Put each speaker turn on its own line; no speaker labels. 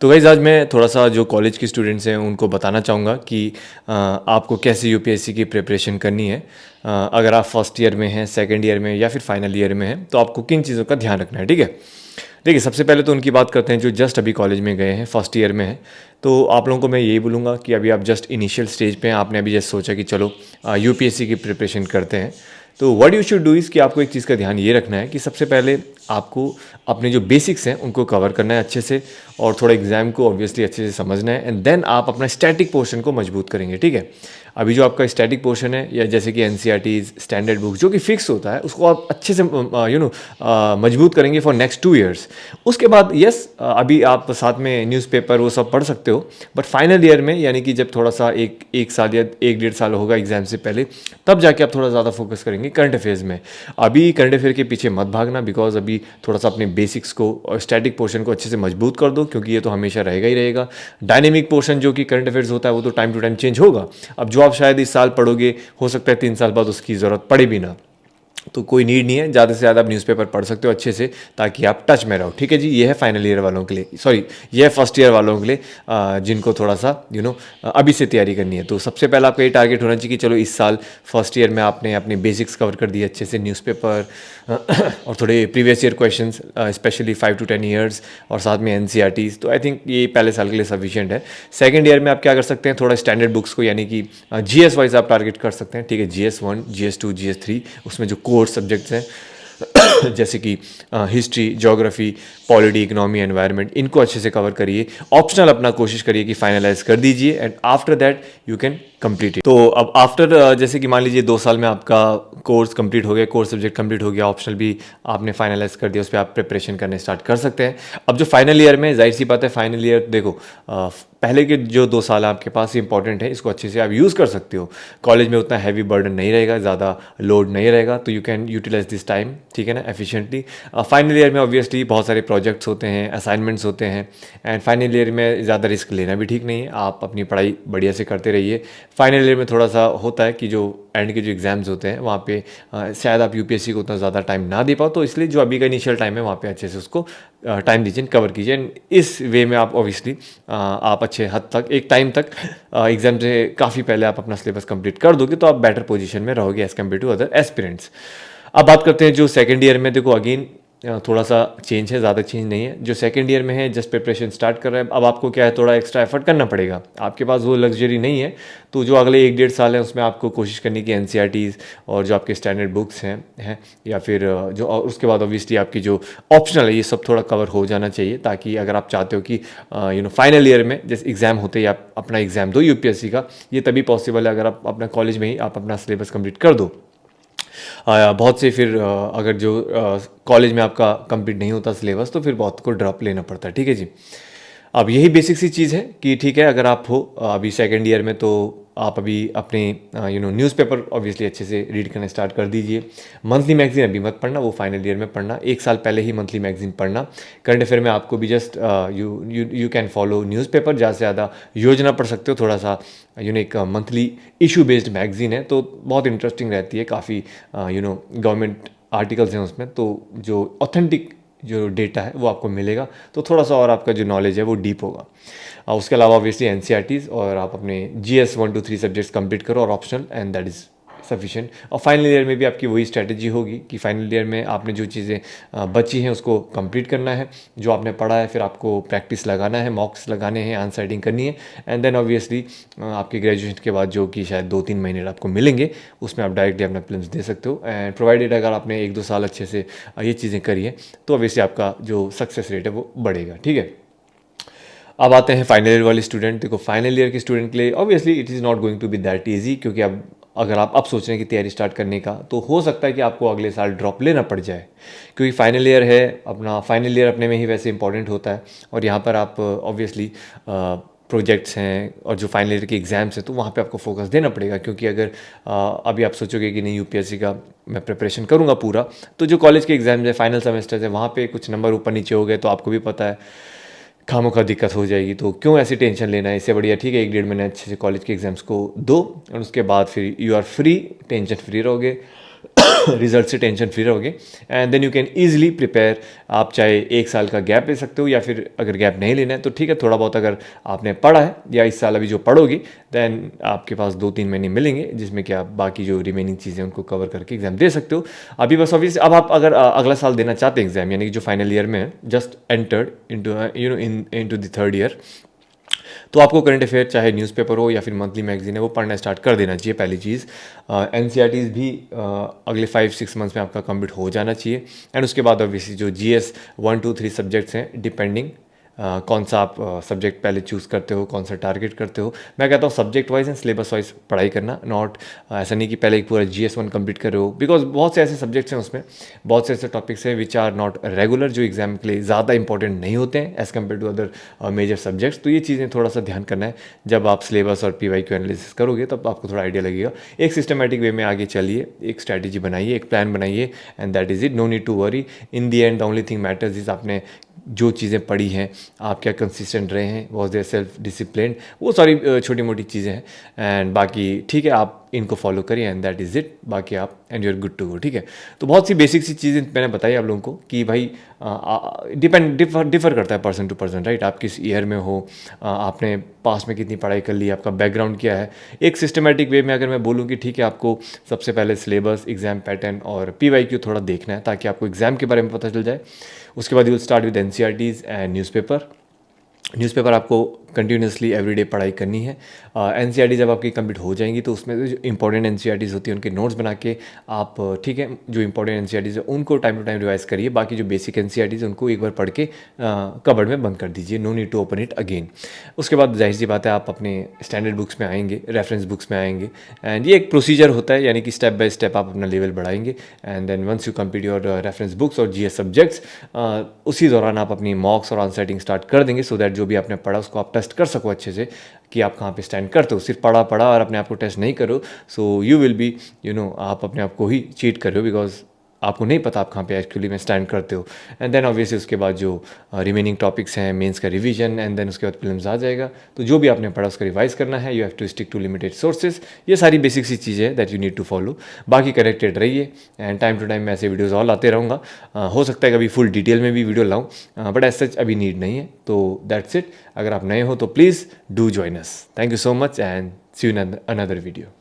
तो गाइस आज मैं थोड़ा सा जो कॉलेज के स्टूडेंट्स हैं उनको बताना चाहूँगा कि आपको कैसे यूपीएससी की प्रिपरेशन करनी है। अगर आप फर्स्ट ईयर में हैं, सेकंड ईयर में या फिर फाइनल ईयर में हैं तो आपको किन चीज़ों का ध्यान रखना है, ठीक है। देखिए, सबसे पहले तो उनकी बात करते हैं जो जस्ट अभी कॉलेज में गए हैं, फर्स्ट ईयर में हैं। तो आप लोगों को मैं यही बोलूँगा कि अभी आप जस्ट इनिशियल स्टेज पे हैं, आपने अभी जस्ट सोचा कि चलो यूपीएससी की प्रिपरेशन करते हैं। तो what you should do is कि आपको एक चीज़ का ध्यान ये रखना है कि सबसे पहले आपको अपने जो बेसिक्स हैं उनको कवर करना है अच्छे से, और थोड़ा एग्जाम को ऑब्वियसली अच्छे से समझना है, एंड देन आप अपना स्टैटिक पोर्शन को मजबूत करेंगे, ठीक है। अभी जो आपका स्टैटिक पोर्शन है, या जैसे कि एनसीईआरटीज, स्टैंडर्ड बुक्स जो कि फिक्स होता है, उसको आप अच्छे से मजबूत करेंगे फॉर नेक्स्ट 2 ईयर्स। उसके बाद यस, अभी आप साथ में न्यूज़पेपर वो सब पढ़ सकते हो, बट फाइनल ईयर में यानी कि जब थोड़ा सा एक साल या 1-1.5 साल होगा एग्जाम से पहले, तब जाके आप थोड़ा ज़्यादा फोकस करेंगे करंट अफेयर्स में। अभी करंट अफेयर के पीछे मत भागना, बिकॉज अभी थोड़ा सा अपने बेसिक्स को और स्टैटिक पोर्शन को अच्छे से मजबूत कर दो, क्योंकि ये तो हमेशा रहेगा ही रहेगा। डायनेमिक पोर्शन जो कि करंट अफेयर्स होता है वो तो टाइम टू टाइम चेंज होगा। अब जो आप शायद इस साल पढ़ोगे, हो सकता है 3 साल बाद उसकी ज़रूरत पड़े भी ना, तो कोई नीड नहीं है। ज़्यादा से ज़्यादा आप न्यूज़पेपर पढ़ सकते हो अच्छे से, ताकि आप टच में रहो, ठीक है जी। ये है फाइनल ईयर वालों के लिए, सॉरी ये है फर्स्ट ईयर वालों के लिए, जिनको थोड़ा सा अभी से तैयारी करनी है। तो सबसे पहला आपका ये टारगेट होना चाहिए कि चलो इस साल फर्स्ट ईयर में आपने अपने बेसिक्स कवर कर दिए अच्छे से, न्यूज़पेपर और थोड़े previous year questions, specially 5 to 10 years, और साथ में एनसीईआरटीज। तो आई थिंक ये पहले साल के लिए सफिशिएंट है। सेकंड ईयर में आप क्या कर सकते हैं, थोड़ा स्टैंडर्ड बुक्स को यानी कि जीएस वाइज आप टारगेट कर सकते हैं, ठीक है। GS1, GS2, GS3, उसमें जो कोर सब्जेक्ट्स हैं जैसे कि history, geography, polity, economy, environment, इनको अच्छे से कवर करिए। ऑप्शनल अपना कोशिश करिए कि फाइनलाइज कर दीजिए, and after that you can complete it. तो अब आफ्टर जैसे कि मान लीजिए 2 साल में आपका कोर्स कंप्लीट हो गया, कोर्स सब्जेक्ट कंप्लीट हो गया, ऑप्शनल भी आपने फाइनलाइज कर दिया, उस पर आप प्रिपरेशन करने स्टार्ट कर सकते हैं। अब जो फाइनल ईयर में, जाहिर सी बात है, फाइनल ईयर देखो, पहले के जो 2 साल आपके पास इंपॉर्टेंट है, इसको अच्छे से आप यूज़ कर सकते हो। कॉलेज में उतना हैवी बर्डन नहीं रहेगा, ज़्यादा लोड नहीं रहेगा, तो you can utilize this time, ठीक है ना, एफिशिएंटली। फाइनल ईयर में ऑब्वियसली बहुत सारे प्रोजेक्ट्स होते हैं, असाइनमेंट्स होते हैं, एंड फाइनल ईयर में ज़्यादा रिस्क लेना भी ठीक नहीं है। आप अपनी पढ़ाई बढ़िया से करते रहिए। फाइनल ईयर में थोड़ा सा होता है कि जो एंड के जो एग्ज़ाम्स होते हैं वहाँ पे शायद आप यूपीएससी को उतना ज़्यादा टाइम ना दे पाओ, तो इसलिए जो अभी का इनिशियल टाइम है वहाँ पे अच्छे से उसको टाइम दीजिए, कवर कीजिए। एंड इस वे में आप ऑब्वियसली आप अच्छे हद तक, एक टाइम तक, एग्ज़ाम से काफ़ी पहले आप अपना सिलेबस कंप्लीट कर दोगे, तो आप बेटर पोजीशन में रहोगे as compare to other aspirants. अब बात करते हैं जो सेकंड ईयर में, देखो अगेन थोड़ा सा चेंज है, ज़्यादा चेंज नहीं है। जो सेकंड ईयर में है, जस्ट प्रिपरेशन स्टार्ट कर रहा है, अब आपको क्या है, थोड़ा एक्स्ट्रा एफर्ट करना पड़ेगा। आपके पास वो लग्जरी नहीं है, तो जो अगले 1-1.5 साल है उसमें आपको कोशिश करनी की एनसीईआरटीज़ और जो आपके स्टैंडर्ड बुक्स हैं या फिर जो, और उसके बाद ऑब्वियसली आपकी जो ऑप्शनल है, ये सब थोड़ा कवर हो जाना चाहिए, ताकि अगर आप चाहते हो कि फाइनल ईयर में जैसे एग्ज़ाम होते ही आप अपना एग्ज़ाम दो यूपीएससी का, ये तभी पॉसिबल है अगर आप अपना कॉलेज में ही आप अपना सिलेबस कंप्लीट कर दो। बहुत से फिर अगर जो कॉलेज में आपका कंप्लीट नहीं होता सिलेबस, तो फिर बहुत को ड्रॉप लेना पड़ता है, ठीक है जी। अब यही बेसिक सी चीज़ है कि ठीक है, अगर आप हो अभी सेकंड ईयर में, तो आप अभी अपने न्यूज़पेपर ऑब्वियसली अच्छे से रीड करना स्टार्ट कर दीजिए। मंथली मैगजीन अभी मत पढ़ना, वो फाइनल ईयर में पढ़ना। 1 साल पहले ही मंथली मैगजीन पढ़ना। करंट अफेयर में आपको भी just you can follow newspaper, ज़्यादा से ज़्यादा योजना पढ़ सकते हो। थोड़ा सा एक मंथली इशू बेस्ड मैगजीन है, तो बहुत इंटरेस्टिंग रहती है, काफ़ी गवर्नमेंट आर्टिकल्स हैं उसमें, तो जो ऑथेंटिक जो डेटा है वो आपको मिलेगा, तो थोड़ा सा और आपका जो नॉलेज है वो डीप होगा। उसके अलावा ऑब्वियसली एनसीईआरटीज़, और आप अपने GS 1 to 3 सब्जेक्ट्स कंप्लीट करो, और optional, and that is sufficient. और फाइनल ईयर में भी आपकी वही स्ट्रैटेजी होगी कि फाइनल ईयर में आपने जो चीज़ें बची हैं उसको कंप्लीट करना है, जो आपने पढ़ा है, फिर आपको प्रैक्टिस लगाना है, मॉक्स लगाने हैं, आंसर राइटिंग करनी है, एंड देन ऑब्वियसली आपके ग्रेजुएशन के बाद जो कि शायद 2-3 महीने आपको मिलेंगे, उसमें आप डायरेक्टली अपना प्रीलिम्स दे सकते हो। एंड प्रोवाइडेड अगर आपने 1-2 साल अच्छे से ये चीज़ें करी है, तो ऑब्वियसली आपका जो सक्सेस रेट है वो बढ़ेगा, ठीक है। अब आते हैं फाइनल ईयर वाले स्टूडेंट। देखो, फाइनल ईयर के स्टूडेंट के लिए obviously it is not going to be that easy, क्योंकि अब अगर आप अब सोच रहे हैं कि तैयारी स्टार्ट करने का, तो हो सकता है कि आपको अगले साल ड्रॉप लेना पड़ जाए, क्योंकि फाइनल ईयर है अपना। फाइनल ईयर अपने में ही वैसे इंपॉर्टेंट होता है, और यहाँ पर आप ऑब्वियसली प्रोजेक्ट्स हैं और जो फाइनल ईयर के एग्ज़ाम्स हैं, तो वहाँ पे आपको फोकस देना पड़ेगा। क्योंकि अगर अभी आप सोचोगे कि नहीं यूपीएससी का मैं प्रिपरेशन करूँगा पूरा, तो जो कॉलेज के एग्ज़ाम्स है, फाइनल सेमेस्टर्स है, वहाँ पे कुछ नंबर ऊपर नीचे हो गए, तो आपको भी पता है खामोखा दिक्कत हो जाएगी। तो क्यों ऐसी टेंशन लेना है, इससे बढ़िया ठीक है 1-1.5 महीने अच्छे से कॉलेज के एग्ज़ाम्स को दो, और उसके बाद फिर you are free, tension free रहोगे। रिजल्ट से टेंशन फ्री रहोगे and then you can easily prepare. आप चाहे 1 साल का गैप ले सकते हो या फिर अगर गैप नहीं लेना है तो ठीक है, थोड़ा बहुत अगर आपने पढ़ा है या इस साल अभी जो पढ़ोगे देन आपके पास 2-3 महीने मिलेंगे जिसमें कि आप बाकी जो रिमेनिंग चीज़ें उनको कवर करके एग्जाम दे सकते हो। अभी बस ऑब्वियसली अब आप अगर अगला साल देना चाहते हैं एग्जाम, यानी कि जो फाइनल ईयर में है, just entered into into the third year, तो आपको करंट अफेयर चाहे न्यूज़पेपर हो या फिर मंथली मैगजीन है वो पढ़ना स्टार्ट कर देना चाहिए। पहली चीज़ एन भी अगले 5-6 मंथ्स में आपका कंप्लीट हो जाना चाहिए। एंड उसके बाद ऑब्वियसली जो GS 1, 2, 3 सब्जेक्ट्स हैं, डिपेंडिंग कौन सा आप सब्जेक्ट पहले चूज़ करते हो, कौन सा टारगेट करते हो। मैं कहता हूँ subject wise and syllabus wise पढ़ाई करना, नॉट ऐसा नहीं कि पहले एक पूरा GS 1 कंप्लीट कर रहे हो, बिकॉज बहुत से ऐसे सब्जेक्ट्स हैं उसमें, बहुत से ऐसे टॉपिक्स हैं विच आर नॉट रेगुलर, जो एग्जाम के लिए ज़्यादा इंपॉर्टेंट नहीं होते हैं as compare to other major subjects. तो ये चीज़ें थोड़ा सा ध्यान करना है जब आप सिलेबस और PYQ एनालिसिस करोगे, तब आपको थोड़ा आइडिया लगेगा। एक सिस्टमेटिक वे में आगे चलिए, एक स्ट्रैटेजी बनाइए, एक प्लान बनाइए and that is it. No need to worry. In the end the only thing matters is आपने जो चीज़ें पढ़ी हैं, आप क्या कंसिस्टेंट रहे हैं, वॉज देयर सेल्फ डिसिप्लिन, वो सारी छोटी मोटी चीज़ें हैं। एंड बाकी ठीक है, आप इनको फॉलो करिए एंड दैट इज़ इट। बाकी आप and you are good to go. ठीक है, तो बहुत सी बेसिक सी चीज़ें मैंने बताई आप लोगों को कि भाई डिफ़र करता है पर्सन टू पर्सन, राइट। आप किस ईयर में हो, आपने पास में कितनी पढ़ाई कर ली, आपका बैकग्राउंड क्या है। एक सिस्टमेटिक वे में अगर मैं बोलूँ कि ठीक है, आपको सबसे पहले सिलेबस, एग्जाम पैटर्न और PYQ थोड़ा देखना है ताकि आपको एग्जाम के बारे में पता चल जाए। उसके बाद you will start with NCERTs and newspaper आपको कंटिन्यूसली एवरीडे पढ़ाई करनी है। NCERT जब आपकी कंप्लीट हो जाएंगी तो उसमें जो इंपॉर्टेंट NCERTs होती है उनके नोट्स बना के आप ठीक है, जो इंपॉर्टेंट NCERTs है उनको टाइम टू टाइम रिवाइज करिए। बाकी जो बेसिक NCERTs है उनको एक बार पढ़ के कबर्ड में बंद कर दीजिए। No need to open it again. उसके बाद जाहिर सी बात है आप अपने स्टैंडर्ड बुक्स में आएंगे, रेफरेंस बुक्स में आएंगे एंड ये एक प्रोसीजर होता है, यानी कि स्टेप बाय स्टेप आप अपना लेवल बढ़ाएंगे and then once you complete your reference books और GS सब्जेक्ट्स, उसी दौरान आप अपनी मॉक्स और आंसर राइटिंग स्टार्ट कर देंगे सो दैट जो भी आपने पढ़ा उसको आप टेस्ट कर सको अच्छे से कि आप कहाँ पे स्टैंड करते हो। सिर्फ पढ़ा और अपने आप को टेस्ट नहीं करो, सो यू विल बी आप अपने आप को ही चीट कर रहे हो, बिकॉज आपको नहीं पता आप कहाँ पे एक्चुअली में स्टैंड करते हो। एंड देन ऑब्वियसली उसके बाद जो रिमेनिंग टॉपिक्स हैं, मेंस का रिवीजन एंड देन उसके बाद प्रीलिम्स आ जाएगा। तो जो भी आपने पढ़ा उसको रिवाइज करना है। You have to stick to limited sources. ये सारी बेसिक सी चीज़ें हैं that you need to follow. बाकी कनेक्टेड रहिए एंड टाइम टू टाइम मैं ऐसे वीडियोज़ और लाते रहूँगा। हो सकता है कभी फुल डिटेल में भी वीडियो लाऊँ, बट एज सच अभी नीड नहीं है। तो दैट्स इट। अगर आप नए हो तो please do join us. Thank you so much and see you in another video.